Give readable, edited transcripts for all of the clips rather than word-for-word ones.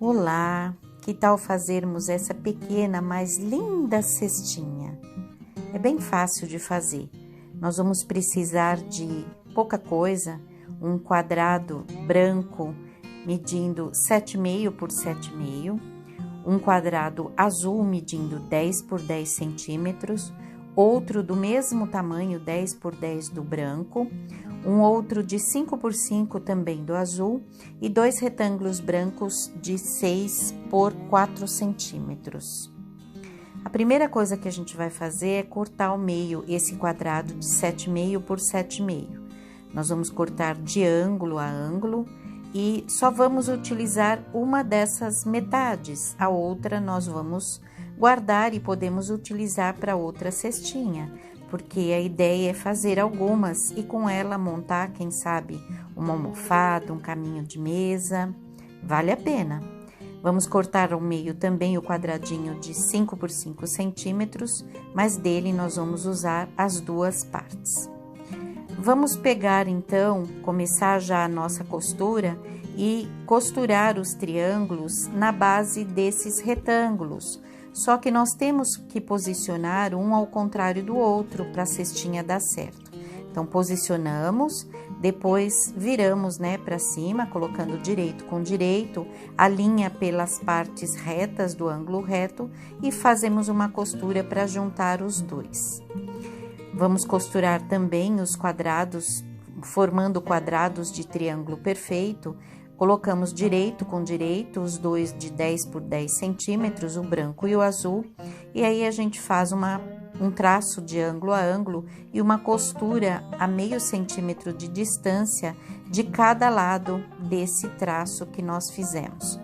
Olá, que tal fazermos essa pequena, mas linda cestinha? É bem fácil de fazer. Nós vamos precisar de pouca coisa, um quadrado branco medindo 7,5 por 7,5, um quadrado azul medindo 10 por 10 centímetros, outro do mesmo tamanho, 10 por 10 do branco, um outro de 5 por 5 também do azul e dois retângulos brancos de 6 por 4 centímetros. A primeira coisa que a gente vai fazer é cortar ao meio esse quadrado de 7,5 por 7,5. Nós vamos cortar de ângulo a ângulo e só vamos utilizar uma dessas metades, a outra nós vamos guardar e podemos utilizar para outra cestinha, porque a ideia é fazer algumas e com ela montar, quem sabe, uma almofada, um caminho de mesa, vale a pena. Vamos cortar ao meio também o quadradinho de 5 por 5 centímetros, mas dele nós vamos usar as duas partes. Vamos pegar então, começar já a nossa costura e costurar os triângulos na base desses retângulos. Só que nós temos que posicionar um ao contrário do outro para a cestinha dar certo. Então, posicionamos, depois viramos, para cima, colocando direito com direito, a linha pelas partes retas do ângulo reto e fazemos uma costura para juntar os dois. Vamos costurar também os quadrados, formando quadrados de triângulo perfeito. Colocamos direito com direito, os dois de 10 por 10 centímetros, o branco e o azul, e aí a gente faz um traço de ângulo a ângulo e uma costura a meio centímetro de distância de cada lado desse traço que nós fizemos.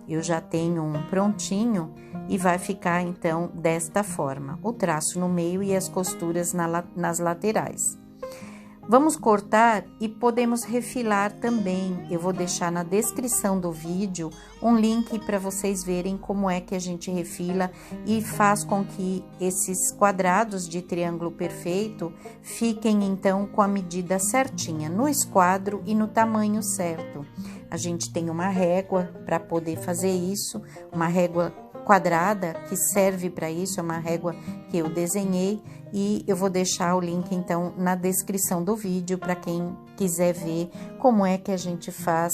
Eu já tenho um prontinho e vai ficar então desta forma, o traço no meio e as costuras nas laterais. Vamos cortar e podemos refilar também. Eu vou deixar na descrição do vídeo um link para vocês verem como é que a gente refila e faz com que esses quadrados de triângulo perfeito fiquem então com a medida certinha, no esquadro e no tamanho certo. A gente tem uma régua para poder fazer isso, uma régua quadrada que serve para isso, é uma régua que eu desenhei e eu vou deixar o link então na descrição do vídeo para quem quiser ver como é que a gente faz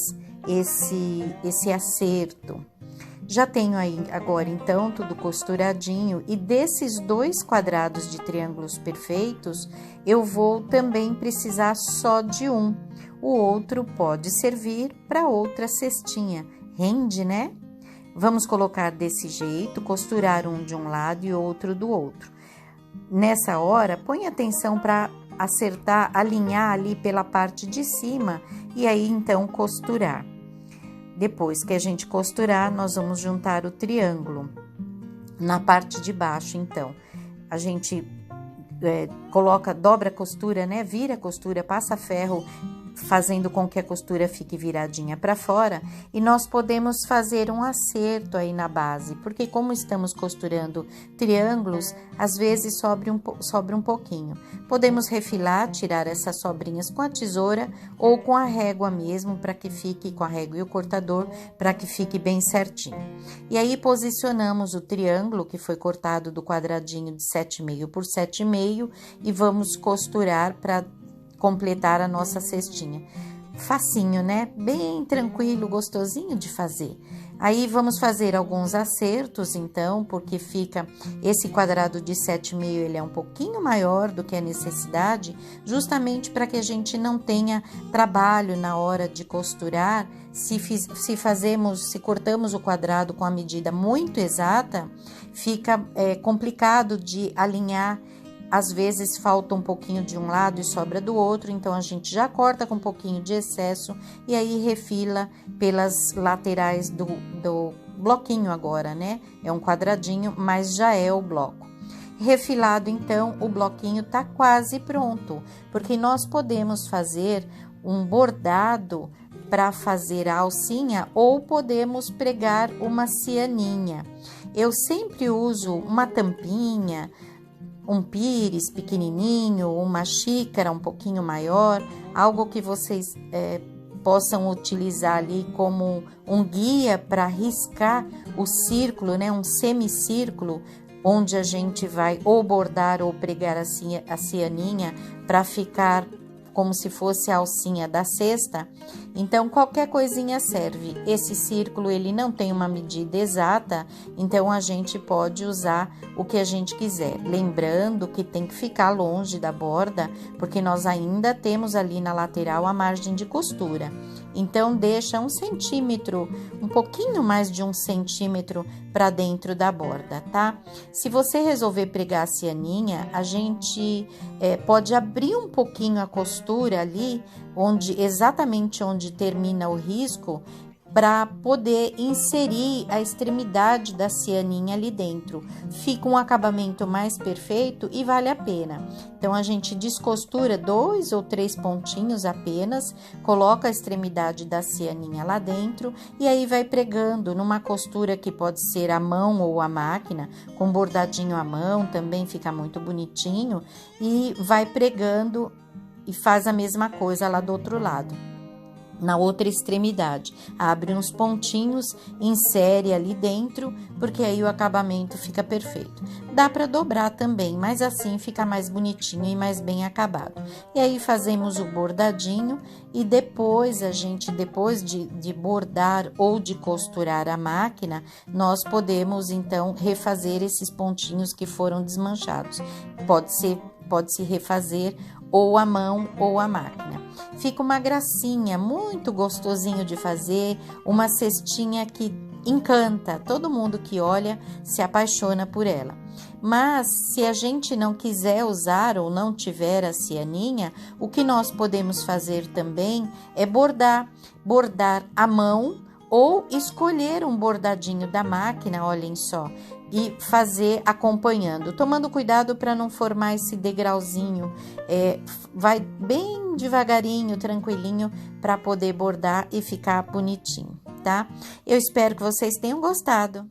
esse acerto. Já tenho aí agora então tudo costuradinho e desses dois quadrados de triângulos perfeitos eu vou também precisar só de um. O outro pode servir para outra cestinha. Rende, né? Vamos colocar desse jeito, costurar um de um lado e outro do outro. Nessa hora, põe atenção para acertar, alinhar ali pela parte de cima e aí então costurar. Depois que a gente costurar, nós vamos juntar o triângulo. Na parte de baixo, então, a gente dobra a costura, vira a costura, passa ferro, fazendo com que a costura fique viradinha para fora e nós podemos fazer um acerto aí na base, porque como estamos costurando triângulos, às vezes sobra um pouquinho. Podemos refilar, tirar essas sobrinhas com a tesoura ou com a régua mesmo, para que fique com a régua e o cortador, para que fique bem certinho. E aí posicionamos o triângulo que foi cortado do quadradinho de 7,5 por 7,5 e vamos costurar para completar a nossa cestinha. Facinho, Bem tranquilo, gostosinho de fazer. Aí vamos fazer alguns acertos, então, porque fica esse quadrado de 7,5, ele é um pouquinho maior do que a necessidade, justamente para que a gente não tenha trabalho na hora de costurar. Se cortamos o quadrado com a medida muito exata, fica complicado de alinhar. Às vezes falta um pouquinho de um lado e sobra do outro, então a gente já corta com um pouquinho de excesso e aí refila pelas laterais do bloquinho agora, É um quadradinho, mas já é o bloco. Refilado, então, o bloquinho tá quase pronto, porque nós podemos fazer um bordado para fazer a alcinha ou podemos pregar uma cianinha. Eu sempre uso uma tampinha, um pires pequenininho, uma xícara um pouquinho maior, algo que vocês possam utilizar ali como um guia para riscar o círculo, né, um semicírculo, onde a gente vai ou bordar ou pregar a cianinha para ficar como se fosse a alcinha da cesta. Então, qualquer coisinha serve. Esse círculo, ele não tem uma medida exata, então a gente pode usar o que a gente quiser. Lembrando que tem que ficar longe da borda, porque nós ainda temos ali na lateral a margem de costura. Então, deixa 1 centímetro, um pouquinho mais de 1 centímetro para dentro da borda, tá? Se você resolver pregar a cianinha, a gente pode abrir um pouquinho a costura ali, exatamente onde termina o risco, para poder inserir a extremidade da cianinha ali dentro. Fica um acabamento mais perfeito e vale a pena. Então, a gente descostura 2 ou 3 pontinhos apenas, coloca a extremidade da cianinha lá dentro e aí vai pregando numa costura que pode ser a mão ou a máquina, com bordadinho à mão, também fica muito bonitinho, e vai pregando e faz a mesma coisa lá do outro lado. Na outra extremidade, abre uns pontinhos, insere ali dentro, porque aí o acabamento fica perfeito. Dá para dobrar também, mas assim fica mais bonitinho e mais bem acabado. E aí fazemos o bordadinho e depois de bordar ou de costurar a máquina, nós podemos então refazer esses pontinhos que foram desmanchados. Pode-se refazer ou a mão ou a máquina. Fica uma gracinha, muito gostosinho de fazer, uma cestinha que encanta, todo mundo que olha se apaixona por ela. Mas se a gente não quiser usar ou não tiver a cianinha, o que nós podemos fazer também é bordar à mão ou escolher um bordadinho da máquina, olhem só, e fazer acompanhando, tomando cuidado para não formar esse degrauzinho, vai bem devagarinho, tranquilinho, para poder bordar e ficar bonitinho, tá? Eu espero que vocês tenham gostado.